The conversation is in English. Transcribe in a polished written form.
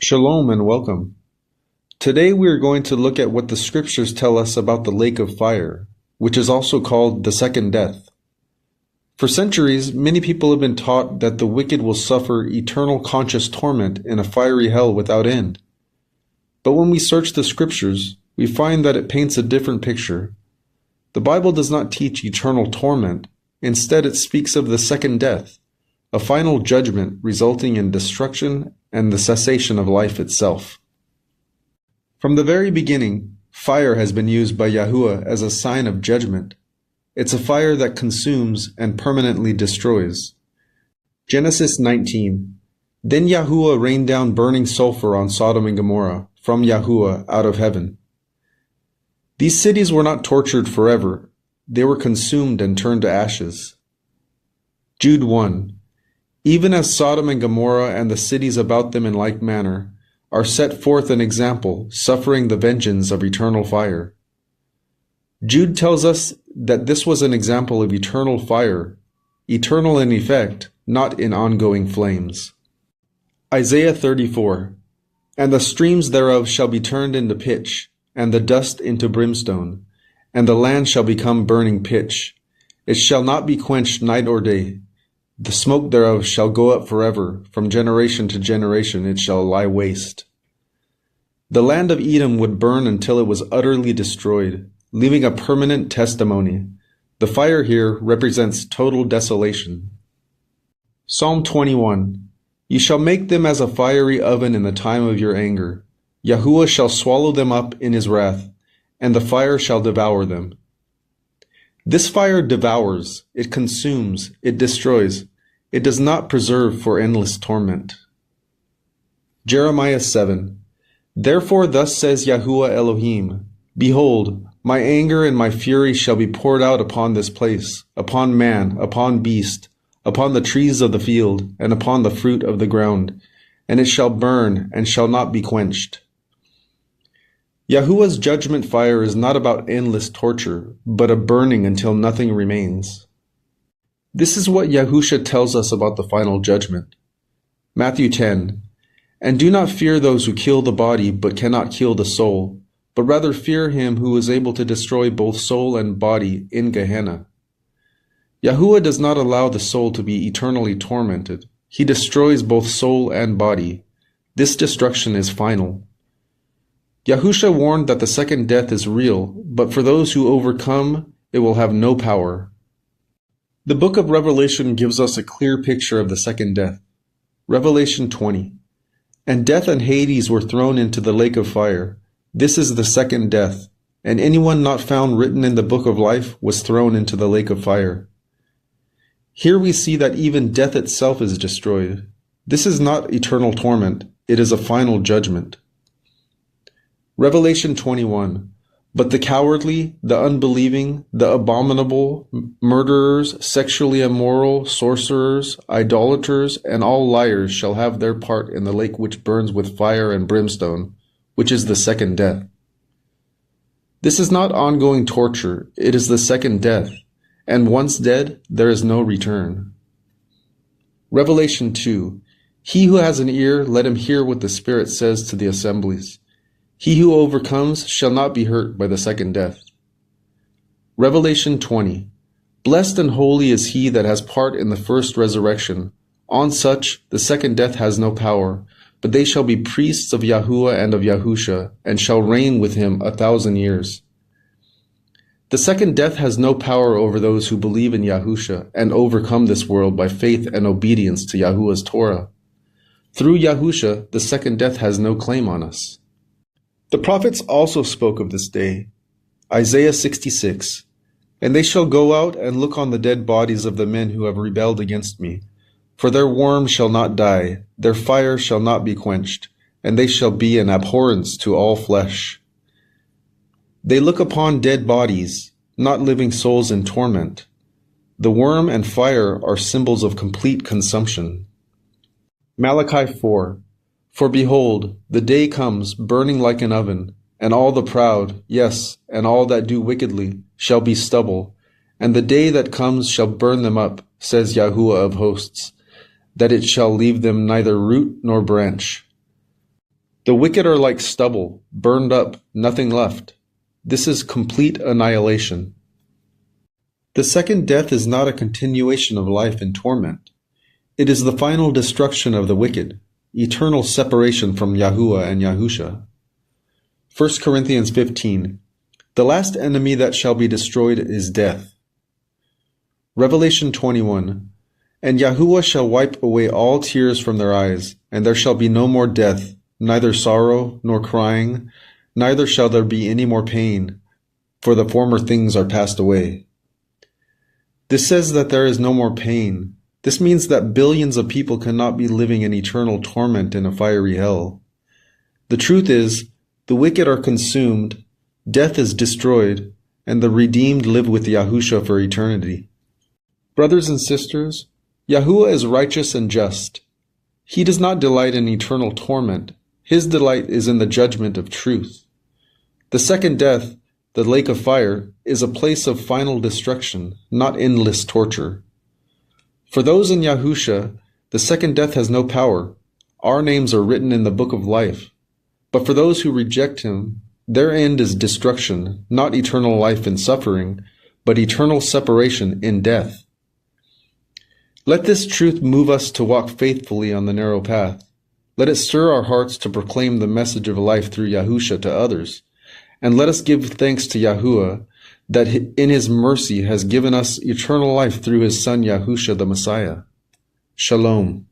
Shalom and welcome. Today we are going to look at what the scriptures tell us about the lake of fire, which is also called the second death. For centuries, many people have been taught that the wicked will suffer eternal conscious torment in a fiery hell without end. But when we search the scriptures, we find that it paints a different picture. The Bible does not teach eternal torment. Instead, it speaks of the second death, a final judgment resulting in destruction and the cessation of life itself. From the very beginning, fire has been used by Yahuwah as a sign of judgment. It's a fire that consumes and permanently destroys. Genesis 19. Then Yahuwah rained down burning sulfur on Sodom and Gomorrah from Yahuwah out of heaven. These cities were not tortured forever. They were consumed and turned to ashes. Jude 1. Even as Sodom and Gomorrah and the cities about them in like manner are set forth an example, suffering the vengeance of eternal fire. Jude tells us that this was an example of eternal fire, eternal in effect, not in ongoing flames. Isaiah 34. And the streams thereof shall be turned into pitch, and the dust into brimstone, and the land shall become burning pitch. It shall not be quenched night or day. The smoke thereof shall go up forever, from generation to generation it shall lie waste. The land of Edom would burn until it was utterly destroyed, leaving a permanent testimony. The fire here represents total desolation. Psalm 21. You shall make them as a fiery oven in the time of your anger. Yahuwah shall swallow them up in his wrath, and the fire shall devour them. This fire devours, it consumes, it destroys. It does not preserve for endless torment. Jeremiah 7. Therefore thus says Yahuwah Elohim, Behold, my anger and my fury shall be poured out upon this place, upon man, upon beast, upon the trees of the field, and upon the fruit of the ground, and it shall burn and shall not be quenched. Yahuwah's judgment fire is not about endless torture, but a burning until nothing remains. This is what Yahusha tells us about the final judgment. Matthew 10. And do not fear those who kill the body, but cannot kill the soul, but rather fear him who is able to destroy both soul and body in Gehenna. Yahuwah does not allow the soul to be eternally tormented. He destroys both soul and body. This destruction is final. Yahusha warned that the second death is real, but for those who overcome, it will have no power. The book of Revelation gives us a clear picture of the second death. Revelation 20. And death and Hades were thrown into the lake of fire. This is the second death, and anyone not found written in the book of life was thrown into the lake of fire. Here we see that even death itself is destroyed. This is not eternal torment, it is a final judgment. Revelation 21. But the cowardly, the unbelieving, the abominable, murderers, sexually immoral, sorcerers, idolaters, and all liars shall have their part in the lake which burns with fire and brimstone, which is the second death. This is not ongoing torture, it is the second death, and once dead, there is no return. Revelation 2. He who has an ear, let him hear what the Spirit says to the assemblies. He who overcomes shall not be hurt by the second death. Revelation 20. Blessed and holy is he that has part in the first resurrection. On such the second death has no power, but they shall be priests of Yahuwah and of Yahusha, and shall reign with him 1,000 years. The second death has no power over those who believe in Yahusha and overcome this world by faith and obedience to Yahuwah's Torah. Through Yahusha, the second death has no claim on us. The prophets also spoke of this day. Isaiah 66. And they shall go out and look on the dead bodies of the men who have rebelled against me. For their worm shall not die, their fire shall not be quenched, and they shall be an abhorrence to all flesh. They look upon dead bodies, not living souls in torment. The worm and fire are symbols of complete consumption. Malachi 4. For behold, the day comes, burning like an oven, and all the proud, yes, and all that do wickedly, shall be stubble, and the day that comes shall burn them up, says Yahuwah of hosts, that it shall leave them neither root nor branch. The wicked are like stubble, burned up, nothing left. This is complete annihilation. The second death is not a continuation of life in torment. It is the final destruction of the wicked, eternal separation from Yahuwah and Yahusha. 1 Corinthians 15. The last enemy that shall be destroyed is death. Revelation 21. And Yahuwah shall wipe away all tears from their eyes, and there shall be no more death, neither sorrow nor crying, neither shall there be any more pain, for the former things are passed away. This says that there is no more pain. This means that billions of people cannot be living in eternal torment in a fiery hell. The truth is, the wicked are consumed, death is destroyed, and the redeemed live with Yahusha for eternity. Brothers and sisters, Yahuwah is righteous and just. He does not delight in eternal torment. His delight is in the judgment of truth. The second death, the lake of fire, is a place of final destruction, not endless torture. For those in Yahusha, the second death has no power. Our names are written in the book of life. But for those who reject him, their end is destruction, not eternal life in suffering, but eternal separation in death. Let this truth move us to walk faithfully on the narrow path. Let it stir our hearts to proclaim the message of life through Yahusha to others. And let us give thanks to Yahuwah that in his mercy has given us eternal life through his Son Yahusha the Messiah. Shalom.